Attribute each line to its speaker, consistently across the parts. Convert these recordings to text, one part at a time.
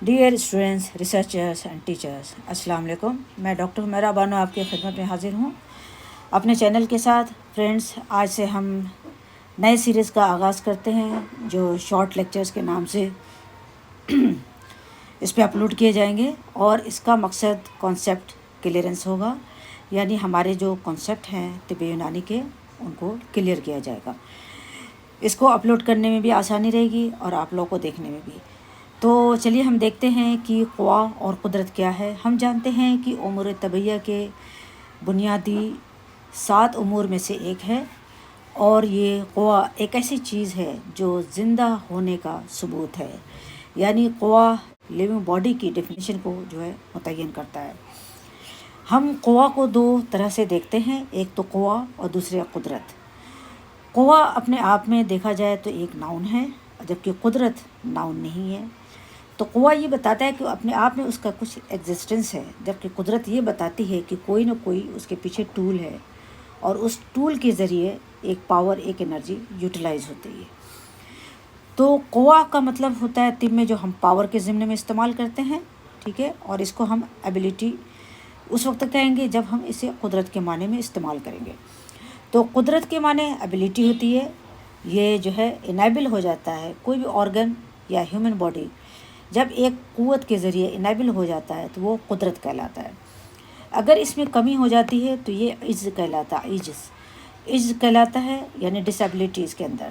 Speaker 1: Dear students, researchers and teachers, السلام علیکم۔ میں ڈاکٹر حمیرہ بانو آپ کی خدمت میں حاضر ہوں اپنے چینل کے ساتھ۔ فرینڈس، آج سے ہم نئے سیریز کا آغاز کرتے ہیں جو شارٹ لیکچرز کے نام سے اس پہ اپلوڈ کیے جائیں گے، اور اس کا مقصد کانسیپٹ کلیئرنس ہوگا، یعنی ہمارے جو کانسیپٹ ہیں طب یونانی کے ان کو کلیئر کیا جائے گا۔ اس کو اپلوڈ کرنے میں بھی آسانی رہے گی اور آپ لوگوں کو دیکھنے میں بھی۔ تو چلیے ہم دیکھتے ہیں کہ قوا اور قدرت کیا ہے۔ ہم جانتے ہیں کہ امور طبیعیہ کے بنیادی 7 امور میں سے ایک ہے، اور یہ قوا ایک ایسی چیز ہے جو زندہ ہونے کا ثبوت ہے، یعنی قوا لیونگ باڈی کی ڈیفینیشن کو جو ہے متعین کرتا ہے۔ ہم قوا کو 2 طرح سے دیکھتے ہیں، ایک تو قوا اور دوسرے قدرت۔ قوا اپنے آپ میں دیکھا جائے تو ایک ناؤن ہے، جبکہ قدرت ناؤن نہیں ہے۔ تو قوا یہ بتاتا ہے کہ اپنے آپ میں اس کا کچھ ایگزسٹنس ہے، جبکہ قدرت یہ بتاتی ہے کہ کوئی نہ کوئی اس کے پیچھے ٹول ہے، اور اس ٹول کے ذریعے ایک پاور، ایک انرجی یوٹیلائز ہوتی ہے۔ تو قوا کا مطلب ہوتا ہے طب میں جو ہم پاور کے ضمن میں استعمال کرتے ہیں، ٹھیک ہے، اور اس کو ہم ایبیلٹی اس وقت کہیں گے جب ہم اسے قدرت کے معنی میں استعمال کریں گے۔ تو قدرت کے معنی ایبیلٹی ہوتی ہے، یہ جو ہے انیبل ہو جاتا ہے کوئی بھی آرگن یا ہیومن باڈی جب ایک قوت کے ذریعے انیبل ہو جاتا ہے تو وہ قدرت کہلاتا ہے۔ اگر اس میں کمی ہو جاتی ہے تو یہ عجز کہلاتا ہے، عجز کہلاتا ہے، یعنی ڈسیبلٹی اس کے اندر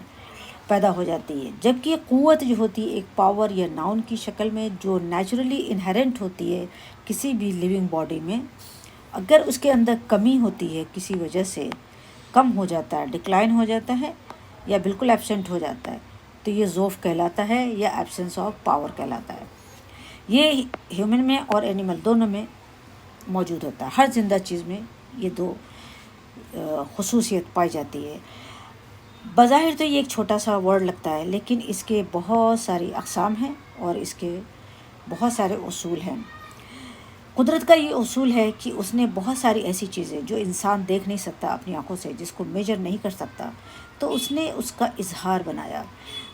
Speaker 1: پیدا ہو جاتی ہے۔ جبکہ قوت جو ہوتی ہے ایک پاور یا ناؤن کی شکل میں جو نیچرلی انہیرنٹ ہوتی ہے کسی بھی لیونگ باڈی میں، اگر اس کے اندر کمی ہوتی ہے کسی وجہ سے، کم ہو جاتا ہے، ڈکلائن ہو جاتا ہے یا بالکل ایبسنٹ ہو جاتا ہے، تو یہ ضعف کہلاتا ہے یا ایبسنس آف پاور کہلاتا ہے۔ یہ ہیومن میں اور اینیمل دونوں میں موجود ہوتا ہے، ہر زندہ چیز میں یہ 2 خصوصیت پائی جاتی ہے۔ بظاہر تو یہ ایک چھوٹا سا ورڈ لگتا ہے، لیکن اس کے بہت ساری اقسام ہیں اور اس کے بہت سارے اصول ہیں۔ قدرت کا یہ اصول ہے کہ اس نے بہت ساری ایسی چیزیں جو انسان دیکھ نہیں سکتا اپنی آنکھوں سے، جس کو میجر نہیں کر سکتا، تو اس نے اس کا اظہار بنایا،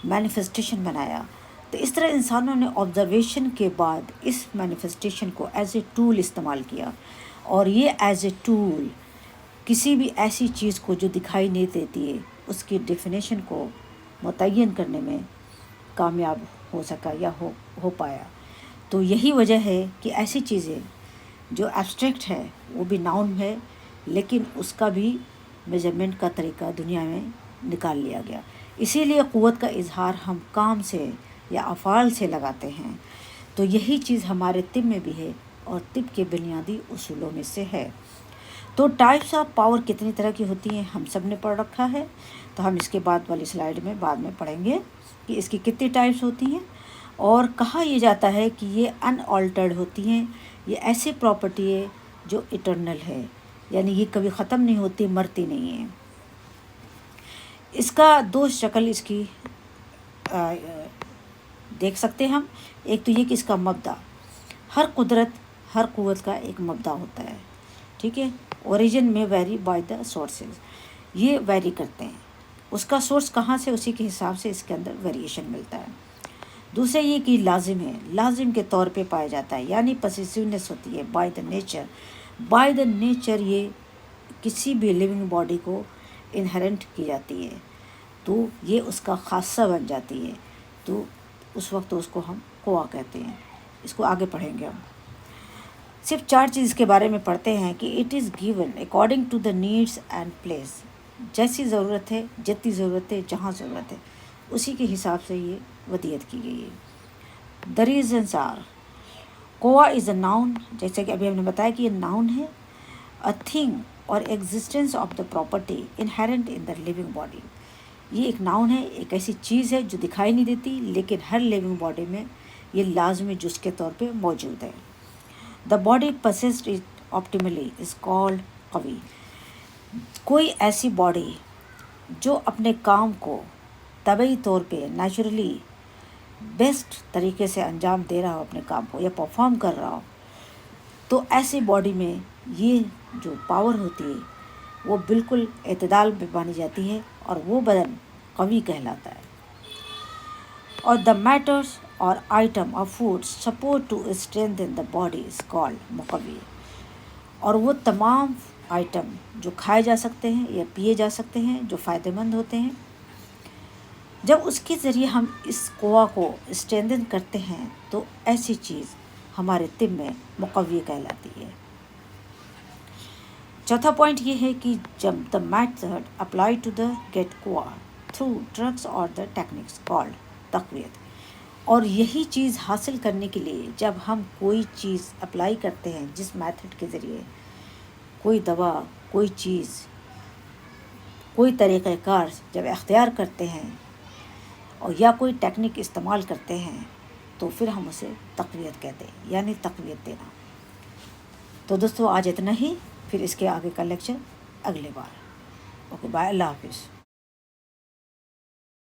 Speaker 1: مینیفیسٹیشن بنایا۔ تو اس طرح انسانوں نے آبزرویشن کے بعد اس مینیفیسٹیشن کو ایز اے ٹول استعمال کیا، اور یہ ایز اے ٹول کسی بھی ایسی چیز کو جو دکھائی نہیں دیتی ہے اس کی ڈیفینیشن کو متعین کرنے میں کامیاب ہو سکا یا ہو پایا۔ تو یہی وجہ ہے کہ ایسی چیزیں جو ایبسٹریکٹ ہے وہ بھی ناؤن ہے، لیکن اس کا بھی میجرمنٹ کا طریقہ دنیا میں نکال لیا گیا۔ اسی لیے قوت کا اظہار ہم کام سے یا افعال سے لگاتے ہیں۔ تو یہی چیز ہمارے طب میں بھی ہے اور طب کے بنیادی اصولوں میں سے ہے۔ تو ٹائپس آف پاور کتنی طرح کی ہوتی ہیں ہم سب نے پڑھ رکھا ہے، تو ہم اس کے بعد والی سلائیڈ میں بعد میں پڑھیں گے کہ اس کی کتنی ٹائپس ہوتی ہیں، اور کہا یہ جاتا ہے کہ یہ ان آلٹرڈ ہوتی ہیں، یہ ایسی پراپرٹی ہے جو ایٹرنل ہے، یعنی یہ کبھی ختم نہیں ہوتی، مرتی نہیں ہے۔ اس کا 2 شکل اس کی دیکھ سکتے ہیں ہم۔ ایک تو یہ کہ اس کا مبدا، ہر قوت کا ایک مبدا ہوتا ہے، ٹھیک ہے۔ اوریجن میں ویری بائی دا سورسز، یہ ویری کرتے ہیں، اس کا سورس کہاں سے، اسی کے حساب سے اس کے اندر ویریشن ملتا ہے۔ دوسرے یہ کہ لازم ہے، لازم کے طور پہ پایا جاتا ہے، یعنی پوسیسونیس ہوتی ہے بائی دا نیچر، یہ کسی بھی لیونگ باڈی کو انہیرنٹ کی جاتی ہے، تو یہ اس کا خاصہ بن جاتی ہے، تو اس وقت اس کو ہم قوا کہتے ہیں۔ اس کو آگے پڑھیں گے ہم۔ صرف 4 چیز کے بارے میں پڑھتے ہیں کہ it is given according to the needs and place, جیسی ضرورت ہے، جتنی ضرورت ہے، جہاں ضرورت ہے، اسی کے حساب سے یہ ودیت کی گئی ہے۔ دا ریزنس آر، قوا از اے ناؤن، جیسے کہ ابھی ہم نے بتایا کہ یہ ناؤن ہے، اے تھنگ اور existence of the property inherent in the living body, یہ ایک ناؤن ہے، ایک ایسی چیز ہے جو دکھائی نہیں دیتی لیکن ہر لیونگ باڈی میں یہ لازمی جز کے طور پہ موجود ہے۔ The body possessed it optimally is called قوی، کوئی ایسی باڈی جو اپنے کام کو طبعی طور پہ نیچرلی بیسٹ طریقے سے انجام دے رہا ہو، اپنے کام کو یا پرفارم کر رہا ہو، تو ایسی باڈی میں یہ جو پاور ہوتی ہے وہ بالکل اعتدال میں مانی جاتی ہے، اور وہ بدن قوی کہلاتا ہے۔ اور دا میٹرس اور آئٹم اور food support to strengthen the body is called مقوی. اور وہ تمام آئٹم جو کھائے جا سکتے ہیں یا پیے جا سکتے ہیں جو فائدہ مند ہوتے ہیں، جب اس کے ذریعے ہم اس قوا کو اسٹرینتھن کرتے ہیں تو ایسی چیز ہمارے طب میں مقوی کہلاتی ہے. چوتھا پوائنٹ یہ ہے کہ جب the method applied to the get قوا تھرو ڈرگس اور دا ٹیکنیکس کالڈ تقویت. اور یہی چیز حاصل کرنے کے لیے جب ہم کوئی چیز اپلائی کرتے ہیں، جس میتھڈ کے ذریعے کوئی دوا، کوئی چیز، کوئی طریقہ کار جب اختیار کرتے ہیں اور یا کوئی ٹیکنیک استعمال کرتے ہیں تو پھر ہم اسے تقویت کہتے ہیں، یعنی تقویت دینا. تو دوستو آج اتنا ہی، پھر اس کے آگے کا لیکچر اگلے بار. اوکے بائے، اللہ حافظ.